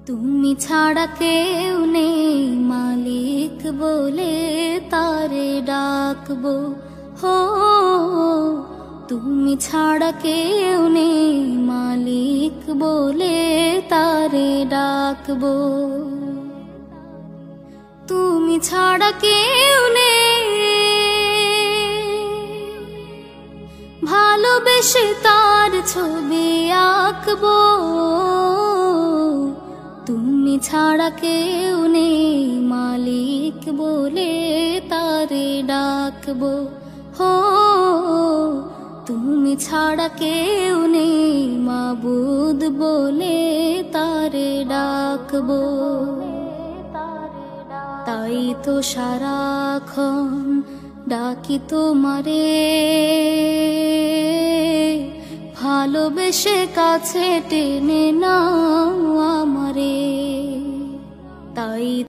তুমি ছাড়া কেউ নেই মালিক বলে তারে ডাকবো। হো তুমি ছাড়া কেউ নেই মালিক বলে তারে ডাকবো। তুমি ছাড়া কেউ নেই ভালোবেসে তার ছবি আঁকবো। তুমি ছাড়া কেউ নেই মালিক বলে তারে ডাকবো। হো তুমি ছাড়া কেউ নেই মাবুদ বলে তারে ডাকবো। তাই তো সারাক্ষণ ডাকি তোমারে, ভালোবেসে কাছে টেনে নাও আমারে। তাই